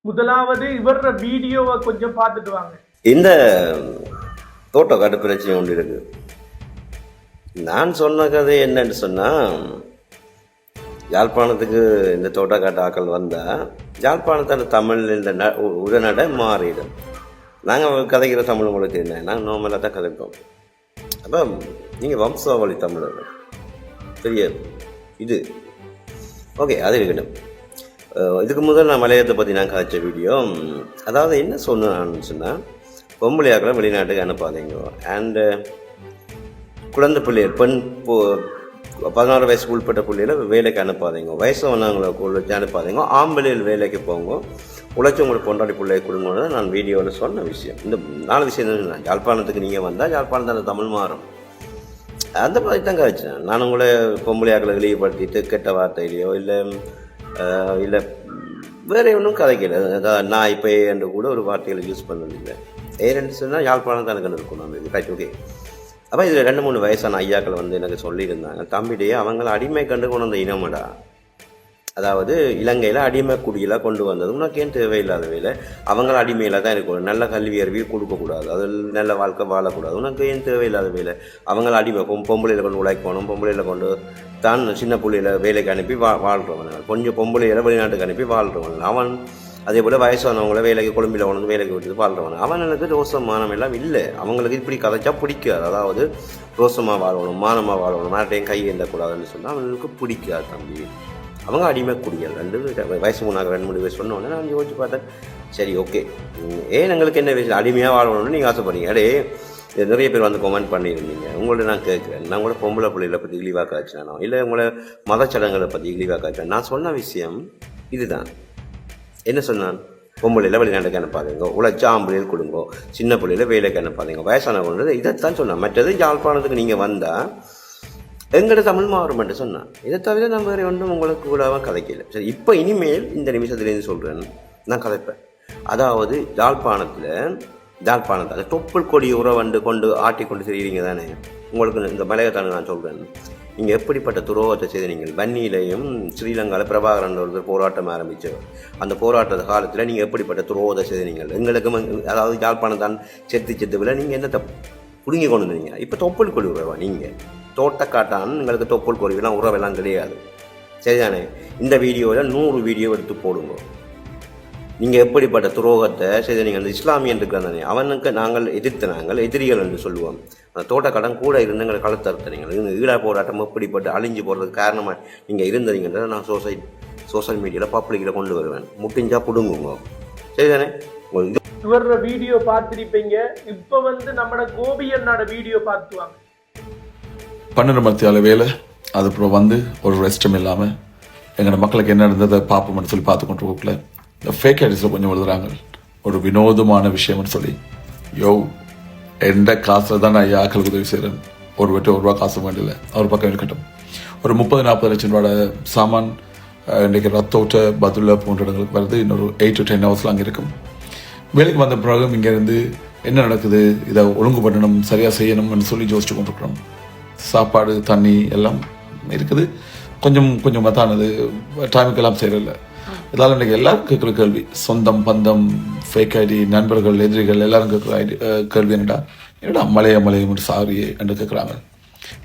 முதலாவது இவர வீடியோவை கொஞ்சம் பார்த்துட்டு வாங்க. இந்த தோட்டக்காட்டு பிரச்சனை ஒன்று இருக்கு. நான் சொன்ன கதை என்னன்னு சொன்னால், யாழ்ப்பாணத்துக்கு இந்த தோட்டக்காட்டு ஆக்கள் வந்தால் யாழ்ப்பாணத்தில் தமிழ் இந்த உடனடை மாறிடும். நாங்கள் கதைக்கிற தமிழ் உங்களுக்கு என்ன, நாங்கள் நார்மலாக தான் கதைப்போம். அப்போ நீங்கள் வம்சாவளி தமிழர்கள் பெரிய இது ஓகே, அது இருக்கட்டும். இதுக்கு முதல் நான் மலையத்தை பற்றி நான் கதைச்ச வீடியோ, அதாவது என்ன சொன்னான்னு சொன்னால், பொம்பளையாக்களை வெளிநாட்டுக்கு அனுப்பாதீங்க. அண்டு குழந்தை பிள்ளைகள் பெண் 16 வயசுக்கு உட்பட்ட பிள்ளைகளை வேலைக்கு அனுப்பாதீங்க. வயசானவங்களை வச்சு அனுப்பாதீங்க. ஆம்பளையில் வேலைக்கு போங்க, உழைச்சி உங்களுக்கு கொண்டாடி பிள்ளையை கொடுங்கன்னு நான் வீடியோவில் சொன்ன விஷயம். இந்த 4 விஷயம் தான். யாழ்ப்பாணத்துக்கு நீங்கள் வந்தால் யாழ்ப்பாணத்தில் தமிழ் மாறும். அந்த மாதிரி தான் கதைச்சேன். நான் உங்களை பொம்பளையாக்களை வெளியப்படுத்திட்டு கெட்ட வார்த்தையிலையோ இல்லை வேறு ஒன்றும் கதைக்கல. அதான் நான் இப்போ என்று கூட ஒரு வார்த்தைகளை யூஸ் பண்ணதில்லை. ஏன்னு சொன்னால் யாழ்ப்பாணம் தான் எனக்கு இருக்கும். நம்ம ரைட், ஓகே. அப்போ இதில் 2-3 வயசான ஐயாக்கள் வந்து எனக்கு சொல்லியிருந்தாங்க, தம்பிடையே அவங்கள அடிமை கண்டு கொண்டு வந்த இனமடா, அதாவது இலங்கையில் அடிமை குடியெல்லாம் கொண்டு வந்தது உனக்கு ஏன் தேவையில்லாத வேலை, அவங்கள அடிமையில் தான் இருக்கணும், நல்ல கல்வி அறிவி கொடுக்கக்கூடாது, அதில் நல்ல வாழ்க்கை வாழக்கூடாது, உனக்கு ஏன் தேவையில்லாத வேலை, அவங்கள அடிமை பொம்பளையில் கொண்டு உழைக்கணும், பொம்பளையில் கொண்டு தான் சின்ன பிள்ளையில வேலைக்கு அனுப்பி வாழ்கிறவன், கொஞ்சம் பொம்பளையில வெளிநாட்டுக்கு அனுப்பி வாழ்கிறவன் அவன். அதே போல் வயசானவங்கள வேலைக்கு கொழும்பில் கொண்டு வேலைக்கு விட்டு வாழ்கிறவன் அவன். எனக்கு ரோசமானம் எல்லாம் இல்லை. அவங்களுக்கு இப்படி கதைச்சா பிடிக்காது. அதாவது ரோசமாக வாழணும், மானமாக வாழணும், நாட்டையும் கை எந்தக்கூடாதுன்னு சொன்னால் அவங்களுக்கு பிடிக்காது தம்பி. அவங்க அடிமை குடிகள் 2 வயசு 2-3 வயசு சொன்னோன்னே நான் யோசிச்சு பார்த்தேன், சரி ஓகே, ஏன் எங்களுக்கு என்ன விஷயம் அடிமையாக வாழணும்னு நீங்கள் ஆசைப்படுறீங்க. அடே நிறைய பேர் வந்து கமெண்ட் பண்ணியிருந்தீங்க. உங்கள்ட்ட நான் கேட்குறேன், நான் கூட பொம்பளை பிள்ளைகளை பற்றி இழிவாக காய்ச்சினானோ இல்லை உங்களை மதச்சடங்குகளை பற்றி இழிவாக காய்ச்சேன். நான் சொன்ன விஷயம் இதுதான். என்ன சொன்னான், பொம்பளையில் வெளிநாட்டுக்கு அனுப்பாதீங்க, உழைச்சா ஆம்பளையில் கொடுங்கோ, சின்ன பிள்ளையில வேலைக்கு அனுப்பாதீங்க, வயசானவங்க இதைத்தான் சொன்னான். மற்றது யாழ்ப்பாணத்துக்கு நீங்கள் வந்தால் எங்கள்ட தமிழ் மாறுமென்று சொன்னான். இதை தவிர நான் வேறு ஒன்றும் உங்களுக்கு கூடவா கதைக்கல. சரி, இப்போ இனிமேல் இந்த நிமிஷத்துலேருந்து சொல்கிறேன், நான் கதைப்பேன். அதாவது யாழ்ப்பாணத்தை தொப்புள் கொடி உறவண்டு கொண்டு ஆட்டி கொண்டு தெரியுறீங்க தானே. உங்களுக்கு இந்த மலையத்தானு நான் சொல்கிறேன், நீங்கள் எப்படிப்பட்ட துரோகத்தை செய்த நீங்கள். வன்னியிலையும் ஸ்ரீலங்காவில் பிரபாகரன் ஒருத்தர் போராட்டம் ஆரம்பித்தவர். அந்த போராட்ட காலத்தில் நீங்கள் எப்படிப்பட்ட துரோகத்தை செய்த நீங்கள். எங்களுக்கும் அதாவது யாழ்ப்பாணத்தான் செத்துவில் நீங்கள் என்னத்தை பிடுங்கி கொண்டு வந்தீங்க. இப்போ தொப்புள் கொடி உறவா நீங்கள் தோட்டக்காட்டான், உங்களுக்கு தொப்புள் கொடிவெல்லாம் உறவெல்லாம் கிடையாது, சரிதானே. இந்த வீடியோவில் 100 வீடியோ எடுத்து போடுங்க. நீங்கள் எப்படிப்பட்ட துரோகத்தை செய்த நீங்கள். அந்த இஸ்லாமியன் இருக்கிறானே அவனுக்கு நாங்கள் எதிரிகள் என்று சொல்லுவோம். அந்த தோட்டக்காட்டன் கூட இருந்து எங்களை கலத்தறுத்தீங்க. ஈழா போராட்டம் எப்படிப்பட்டு அழிஞ்சு போடுறதுக்கு காரணமாக நீங்கள் இருந்தீங்கன்றதை நான் சோசியல் மீடியாவில் பப்ளிக்கில் கொண்டு வருவேன். முட்டிஞ்சா பிடுங்குங்க, சரிதானே. இவர வீடியோ பார்த்துருப்பீங்க. இப்போ வந்து நம்மளோட கோபி அண்ணாட வீடியோ பார்த்துவாங்க. 12 மத்தியால வேலை, அதுக்கப்புறம் வந்து ஒரு ரெஸ்ட்டும் இல்லாமல் எங்களோட மக்களுக்கு என்ன இருந்ததை பார்ப்போம்னு சொல்லி பார்த்து கொண்டு போகல இந்த ஃபேக் ஐடிஸில் கொஞ்சம் எழுதுறாங்க. ஒரு வினோதமான விஷயம்னு சொல்லி, எந்த காசில் தான் நான் யாக்களுக்கு உதவி செய்கிறேன், ஒரு ரூபா காசு வேண்டியில்ல, ஒரு பக்கம் இருக்கட்டும். ஒரு 30-40 லட்சம் ரூபாயோட சாமான் இன்றைக்கி ரத்தோட்ட பதுல போன்ற இடங்களுக்கு வருது. இன்னொரு 8 to 10 ஹவர்ஸில் அங்கே இருக்கும். வேலைக்கு வந்த பிறகு இங்கேருந்து என்ன நடக்குது, இதை ஒழுங்கு பண்ணணும், சரியாக செய்யணும்னு சொல்லி யோசிச்சு கொண்டிருக்கிறோம். சாப்பாடு தண்ணி எல்லாம் இருக்குது, கொஞ்சமாக தான் அது டைமுக்கெல்லாம் செய்யறதில்ல. இதால் இன்றைக்கி எல்லாரும் கேட்குற கேள்வி, சொந்தம் பந்தம் ஃபேக் ஐடி, நண்பர்கள் எதிரிகள் எல்லாரும் கேட்குற கேள்வி என்னடா மலையை சாரியே என்று கேட்குறாங்க.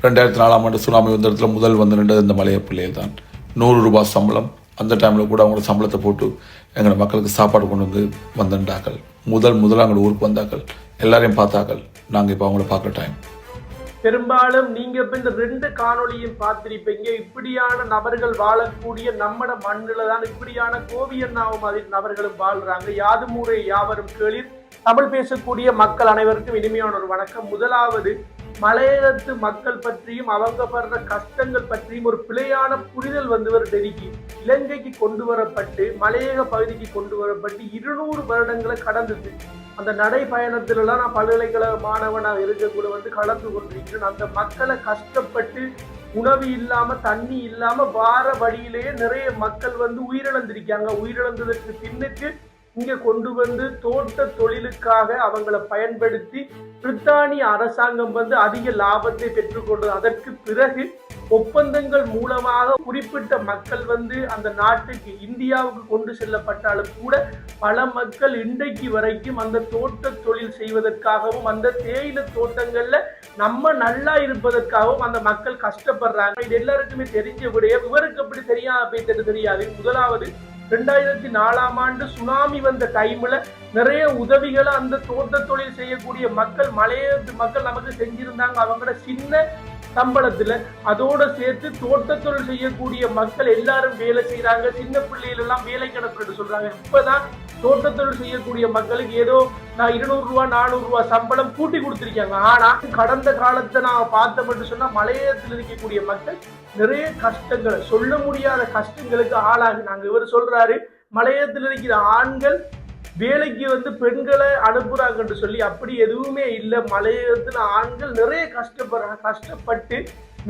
2004ஆம் ஆண்டு சுனாமி வந்த இடத்துல முதல் வந்து நின்றது இந்த மலைய பிள்ளைகள் தான். 100 ரூபாய் சம்பளம். அந்த டைமில் கூட அவங்களோட சம்பளத்தை போட்டு எங்களோட மக்களுக்கு சாப்பாடு கொண்டு வந்து வந்துட்டாக்கள். முதல் அவங்களோட ஊருக்கு வந்தாக்கள், எல்லாரையும் பார்த்தாக்கள். நாங்கள் இப்போ அவங்கள பார்க்குற டைம். பெரும்பாலும் நீங்க இப்ப இந்த 2 காணொலியும் பார்த்திருப்பீங்க. இப்படியான நபர்கள் வாழக்கூடிய நம்மட மண்ணில தான் இப்படியான கோபி அண்ணாவும் மாதிரி நபர்களும் வாழ்றாங்க. யாதுமூரை யாவரும் கேளீர். தமிழ் பேசக்கூடிய மக்கள் அனைவருக்கும் இனிமையான ஒரு வணக்கம். முதலாவது, மலையகத்து மக்கள் பற்றியும் அவங்க படுற கஷ்டங்கள் பற்றியும் ஒரு பிழையான புரிதல் வந்தவர் டெல்லிக்கு இலங்கைக்கு கொண்டு வரப்பட்டு மலையக பகுதிக்கு கொண்டு வரப்பட்டு 200 வருடங்களை கடந்தது. அந்த நடைபயணத்திலலாம் நான் பல்கலைக்கழக மாணவனாக இருக்கக்கூட வந்து கலந்து கொண்டிருக்கிறேன். அந்த மக்களை கஷ்டப்பட்டு உணவு இல்லாம தண்ணி இல்லாம வார வழியிலேயே நிறைய மக்கள் வந்து உயிரிழந்திருக்காங்க. உயிரிழந்ததற்கு பின்னுக்கு இங்க கொண்டு வந்து தோட்ட தொழிலுக்காக அவங்களை பயன்படுத்தி பிரித்தானிய அரசாங்கம் வந்து அதிக லாபத்தை பெற்றுக்கொண்டது. அதற்கு பிறகு ஒப்பந்தங்கள் மூலமாக குறிப்பிட்ட மக்கள் வந்து அந்த நாட்டுக்கு இந்தியாவுக்கு கொண்டு செல்லப்பட்டாலும் கூட பல மக்கள் இன்றைக்கு வரைக்கும் அந்த தோட்ட தொழில் செய்வதற்காகவும் அந்த தேயிலை தோட்டங்கள்ல நம்ம நல்லா இருப்பதற்காகவும் அந்த மக்கள் கஷ்டப்படுறாங்க. இது எல்லாருக்குமே தெரிஞ்ச விடயம். இவருக்கு அப்படி தெரியாது. முதலாவது 2004ஆம் ஆண்டு சுனாமி வந்த டைம்ல நிறைய உதவிகளை அந்த தோட்ட தொழில் செய்யக்கூடிய மக்கள் மலையத்து மக்கள் நமக்கு செஞ்சிருந்தாங்க. அவங்களோட சின்ன சம்பளத்துல அதோட சேர்த்து தோட்ட தொழில் செய்யக்கூடிய மக்கள் எல்லாரும் வேலை செய்யறாங்க. சின்ன பிள்ளைகள் எல்லாம் வேலை கிடக்குன்னு சொல்றாங்க. இப்பதான் தோட்ட தொழில் செய்யக்கூடிய மக்களுக்கு ஏதோ 200 ரூபாய் 400 ரூபாய் சம்பளம் கூட்டி கொடுத்திருக்காங்க. ஆனா கடந்த காலத்தை நான் பார்த்தோம்னு சொன்னா மலையத்தில் இருக்கக்கூடிய மக்கள் நிறைய கஷ்டங்களை சொல்ல முடியாத கஷ்டங்களுக்கு ஆளாகுனாங்க. இவர் சொல்றாரு, மலையத்தில் இருக்கிற ஆண்கள் வேலைக்கு வந்து பெண்களை அனுப்புறாங்கன்னு சொல்லி அப்படி எதுவுமே இல்லை. மலையத்துல ஆண்கள் நிறைய கஷ்டப்பட்டு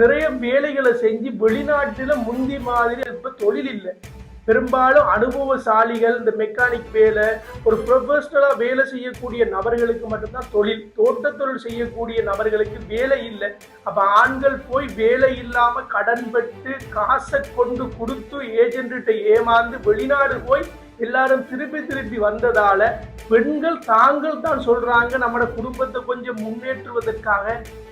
நிறைய வேலைகளை செஞ்சு வெளிநாட்டுல முந்தி மாதிரி இப்ப தொழில் இல்லை. பெரும்பாலும் அனுபவசாலிகள், இந்த மெக்கானிக் வேலை, ஒரு ப்ரொஃபஷனலா வேலை செய்யக்கூடிய நபர்களுக்கு மட்டும்தான் தொழில். தோட்ட தொழில் செய்யக்கூடிய நபர்களுக்கு வேலை இல்லை. அப்ப ஆண்கள் போய் வேலை இல்லாம கடன் பெற்று காசை கொண்டு கொடுத்து ஏஜென்ட்ட ஏமாந்து வெளிநாடு போய் எல்லாரும் திருப்பி வந்ததால பெண்கள் தாங்கள் தான் சொல்றாங்க, நம்ம குடும்பத்தை கொஞ்சம் முன்னேற்றுவதற்காக,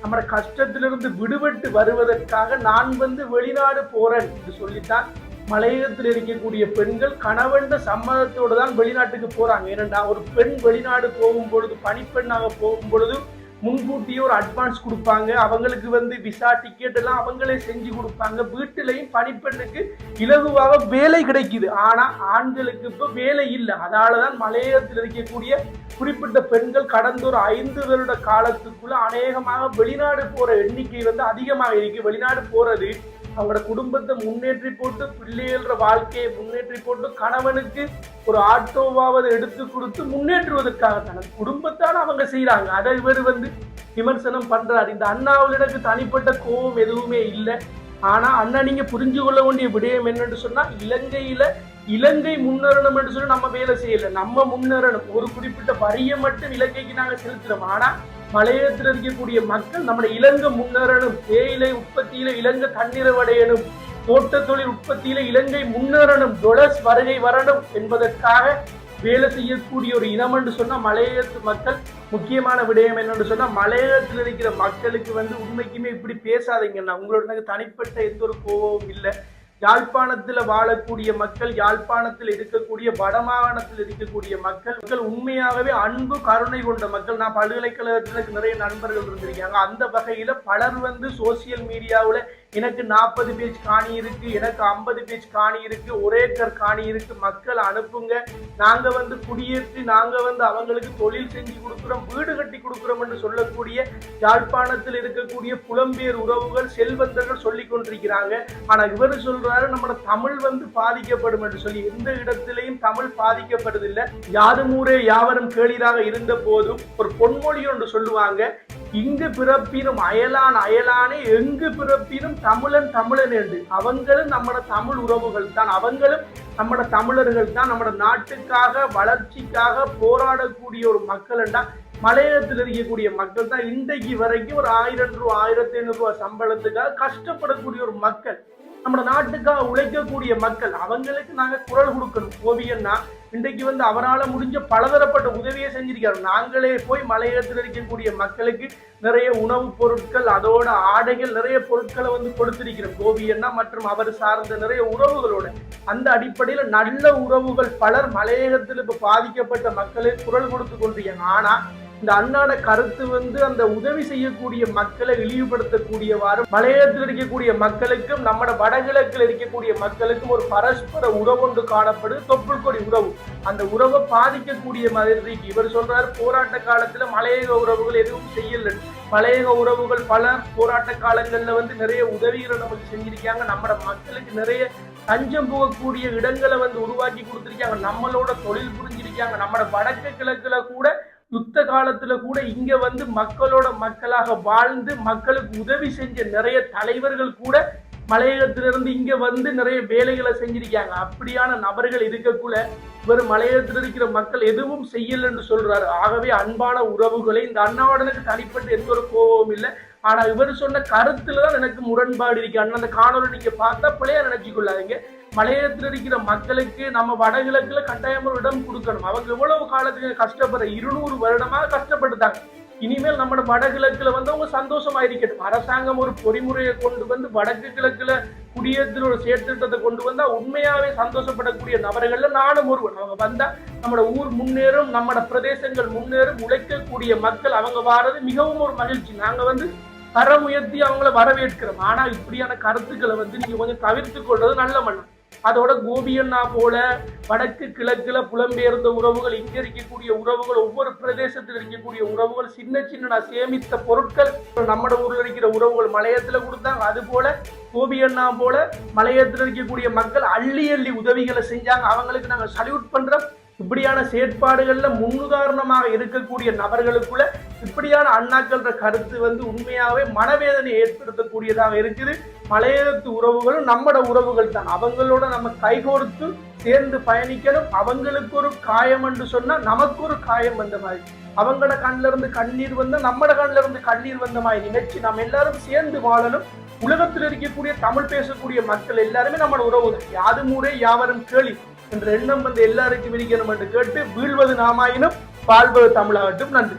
நம்ம கஷ்டத்திலிருந்து விடுபட்டு வருவதற்காக நான் வந்து வெளிநாடு போறேன் என்று சொல்லித்தான் மலையகத்தில் இருக்கக்கூடிய பெண்கள் கணவன் சம்மதத்தோடு தான் வெளிநாட்டுக்கு போறாங்க. ஏனென்றா ஒரு பெண் வெளிநாடு போகும் பொழுது, பணிப்பெண்ணாக போகும் பொழுது முன்கூட்டியே ஒரு அட்வான்ஸ் கொடுப்பாங்க. அவங்களுக்கு வந்து விசா டிக்கெட் எல்லாம் அவங்களே செஞ்சு கொடுப்பாங்க. வீட்டிலையும் பணிப்பெண்ணுக்கு இலகுவாக வேலை கிடைக்குது. ஆனா ஆண்களுக்கு இப்ப வேலை இல்லை. அதனாலதான் மலையகத்தில் இருக்கக்கூடிய குறிப்பிட்ட பெண்கள் கடந்த ஒரு 5 வருட காலத்துக்குள்ள அநேகமாக வெளிநாடு போற எண்ணிக்கை வந்து அதிகமாக இருக்கு. வெளிநாடு போறது அவங்களோட குடும்பத்தை முன்னேற்றி போட்டு, பிள்ளைகள வாழ்க்கையை முன்னேற்றி போட்டு, கணவனுக்கு ஒரு ஆட்டோவாவது எடுத்து கொடுத்து முன்னேற்றுவதற்காக தனது குடும்பத்தால் அவங்க செய்யறாங்க. அதை இவர் வந்து விமர்சனம் பண்றாரு. இந்த அண்ணாவில் எனக்கு தனிப்பட்ட கோபம் எதுவுமே இல்லை. ஆனா அண்ணா நீங்க புரிஞ்சு கொள்ள வேண்டிய விடயம் என்னன்னு சொன்னா, இலங்கை முன்னேறணும் என்று சொல்லி நம்ம வேலை செய்யல. நம்ம முன்னேறணும். ஒரு குறிப்பிட்ட வரியை மட்டும் இலங்கைக்கு நாங்க செலுத்துறோம். ஆனா மலையகத்தில் இருக்கக்கூடிய மக்கள் நம்ம இலங்கை முன்னேறணும், தேயிலை உற்பத்தியில இலங்கை தன்னிறைவடையணும், தோட்ட தொழில் உற்பத்தியில இலங்கை முன்னேறணும், டொலர்ஸ் வருகை வரணும் என்பதற்காக வேலை செய்யக்கூடிய ஒரு இனம் என்று சொன்னா மலையகத்து மக்கள். முக்கியமான விடயம் என்னன்னு சொன்னா, மலையகத்தில் இருக்கிற மக்களுக்கு வந்து உண்மைக்குமே இப்படி பேசாதீங்கன்னா, உங்களோட எனக்கு தனிப்பட்ட எந்த ஒரு கோபமும் இல்லை. யாழ்ப்பாணத்தில் வாழக்கூடிய மக்கள், யாழ்ப்பாணத்தில் இருக்கக்கூடிய வடமாகாணத்தில் இருக்கக்கூடிய மக்கள் உண்மையாகவே அன்பு கருணை கொண்ட மக்கள். நான் பல்கலைக்கழகத்தில் நிறைய நண்பர்கள் இருந்திருக்காங்க. அந்த வகையில பலர் வந்து சோசியல் மீடியாவில் எனக்கு 40 பேஜ் காணி இருக்கு, எனக்கு 50 பேஜ் காணி இருக்கு, 1 ஏக்கர் காணி இருக்கு, மக்கள் அனுப்புங்க, நாங்க வந்து குடியேற்றி நாங்க வந்து அவங்களுக்கு தொழில் செஞ்சு கொடுக்குறோம், வீடு கட்டி கொடுக்குறோம் என்று சொல்லக்கூடிய யாழ்ப்பாணத்தில் இருக்கக்கூடிய புலம்பெயர் உறவுகள், செல்வந்தர்கள் சொல்லி கொண்டிருக்கிறாங்க. ஆனா இவர் சொல்றாரு நம்ம தமிழ் வந்து பாதிக்கப்படும் என்று சொல்லி. எந்த இடத்திலையும் தமிழ் பாதிக்கப்படுதில்லை. யாதுமூரே யாவரும் கேளீராக இருந்த போதும் ஒரு பொன்மொழி ஒன்று சொல்லுவாங்க, இங்கு பிறப்பினும் அயலான் அயலானே, எங்கு பிறப்பினும் தமிழன் தமிழன் என்று. அவங்களும் நம்ம தமிழ் உறவுகள் தான், அவங்களும் நம்ம தமிழர்கள் தான். நம்ம நாட்டுக்காக வளர்ச்சிக்காக போராடக்கூடிய ஒரு மக்கள் என்றால் மலையகத்தில் இருக்கக்கூடிய மக்கள் தான். இன்றைக்கு வரைக்கும் ஒரு 1000 ரூபாய் 1500 ரூபாய் சம்பளத்துக்காக கஷ்டப்படக்கூடிய ஒரு மக்கள், நம்ம நாட்டுக்காக உழைக்கக்கூடிய மக்கள். அவங்களுக்கு நாங்க குரல் கொடுக்கணும். ஓவியன்னா இன்றைக்கு வந்து அவரால் முடிஞ்ச பலதரப்பட்ட உதவியை செஞ்சிருக்காரு. நாங்களே போய் மலையகத்தில் இருக்கக்கூடிய மக்களுக்கு நிறைய உணவுப் பொருட்கள், அதோட ஆடைகள், நிறைய பொருட்களை வந்து கொடுத்திருக்கிறோம் ஓவியன்னா மற்றும் அவர் சார்ந்த நிறைய உறவுகளோட. அந்த அடிப்படையில் நல்ல உறவுகள் பலர் மலையகத்தில் இப்ப பாதிக்கப்பட்ட மக்களுக்கு குரல் கொடுத்து கொண்டிருக்காங்க. ஆனா இந்த அண்ணாட கருத்து வந்து அந்த உதவி செய்யக்கூடிய மக்களை இழிவுபடுத்தக்கூடியவாறு மலையகத்தில் இருக்கக்கூடிய மக்களுக்கும் நம்ம வடகிழக்கில் இருக்கக்கூடிய மக்களுக்கும் ஒரு பரஸ்பர உறவு ஒன்று காணப்படுது, தொப்புள் கொடி உறவு. அந்த உறவை பாதிக்கக்கூடிய மாதிரி இவர் சொல்றாரு, போராட்ட காலத்துல மலையக உறவுகள் எதுவும் செய்யல. மலையக உறவுகள் பல போராட்ட காலங்கள்ல வந்து நிறைய உதவிகளை நமக்கு செஞ்சிருக்காங்க. நம்ம மக்களுக்கு நிறைய தஞ்சம் போகக்கூடிய இடங்களை வந்து உருவாக்கி கொடுத்திருக்காங்க. நம்மளோட தொழில் புரிஞ்சிருக்காங்க. நம்ம வடக்கு கிழக்குல கூட யுத்த காலத்துல கூட இங்க வந்து மக்களோட மக்களாக வாழ்ந்து மக்களுக்கு உதவி செஞ்ச நிறைய தலைவர்கள் கூட மலையகத்திலிருந்து இங்க வந்து நிறைய வேலைகளை செஞ்சிருக்காங்க. அப்படியான நபர்கள் இருக்கக்குள்ள வெறும் மலையகத்தில் இருக்கிற மக்கள் எதுவும் செய்யலன்னு சொல்றாரு. ஆகவே அன்பான உறவுகளை, இந்த அண்ணாவுடனுக்கு தனிப்பட்ட எந்த ஒரு கோபமும் இல்லை. ஆனா இவர் சொன்ன கருத்துலதான் எனக்கு முரண்பாடு இருக்கு. அந்த காணொலி நீங்க பார்த்தா பிள்ளையா நினைச்சு கொள்ளாதீங்க. மலையகத்தில் இருக்கிற மக்களுக்கு நம்ம வடகிழக்குல கட்டாயம் ஒரு இடம் கொடுக்கணும். அவங்க எவ்வளவு காலத்துக்கு கஷ்டப்படுற 200 வருடமாக கஷ்டப்பட்டுட்டாங்க. இனிமேல் நம்ம வடகிழக்குல வந்து அவங்க சந்தோஷமா இருக்கட்டும். அரசாங்கம் ஒரு பொறிமுறையை கொண்டு வந்து வடக்கு கிழக்குல குடியேற்ற ஒரு செயற்திட்டத்தை கொண்டு வந்தா உண்மையாவே சந்தோஷப்படக்கூடிய நபர்கள்ல நானும் ஒருவன். அவங்க வந்தா நம்மளோட ஊர் முன்னேறும், நம்மளோட பிரதேசங்கள் முன்னேறும், உழைக்கக்கூடிய மக்கள் அவங்க வாரது மிகவும் ஒரு மகிழ்ச்சி. நாங்க வந்து தரமுயர்த்தி அவங்கள வரவேற்கிறோம். ஆனா இப்படியான கருத்துக்களை வந்து நீங்க கொஞ்சம் தவிர்த்து கொள்றது நல்ல மன்னம். அதோட கோபியண்ணா போல வடக்கு கிழக்குல புலம்பெயர்ந்த உறவுகள், இங்க இருக்கக்கூடிய உறவுகள், ஒவ்வொரு பிரதேசத்தில் இருக்கக்கூடிய உறவுகள், சின்ன சின்ன சேமித்த பொருட்கள் நம்ம ஊர்ல இருக்கிற உறவுகள் மலையத்துல கொடுத்தாங்க. அது போல கோபியண்ணா போல மலையத்துல இருக்கக்கூடிய மக்கள் அள்ளி அள்ளி உதவிகளை செஞ்சாங்க. அவங்களுக்கு நாங்க சல்யூட் பண்றோம். இப்படியான செயற்பாடுகள்ல முன்னுதாரணமாக இருக்கக்கூடிய நபர்களுக்குள்ள இப்படியான அண்ணாக்கள கருத்து வந்து உண்மையாவே மனவேதனை ஏற்படுத்தக்கூடியதாக இருக்குது. மலையகத்து உறவுகளும் நம்மட உறவுகள் தான். அவங்களோட நம்ம கைகோர்த்து சேர்ந்து பயணிக்கணும். அவங்களுக்கு ஒரு காயம் என்று சொன்னா நமக்கு ஒரு காயம் வந்த மாதிரி, அவங்களோட கண்ணில இருந்து கண்ணீர் வந்தா நம்மட கண்ணில இருந்து கண்ணீர் வந்த மாதிரி நினைச்சு நம்ம எல்லாரும் சேர்ந்து வாழணும். உலகத்தில் இருக்கக்கூடிய தமிழ் பேசக்கூடிய மக்கள் எல்லாருமே நம்மளோட உறவுகள். யாது ஊரே யாவரும் கேளி என்ற எண்ணம் வந்து எல்லாருக்கும் இருக்கணும் என்று கேட்டு, வீழ்வது நாமாயினும் வாழ்வது தமிழாகட்டும். நன்றி.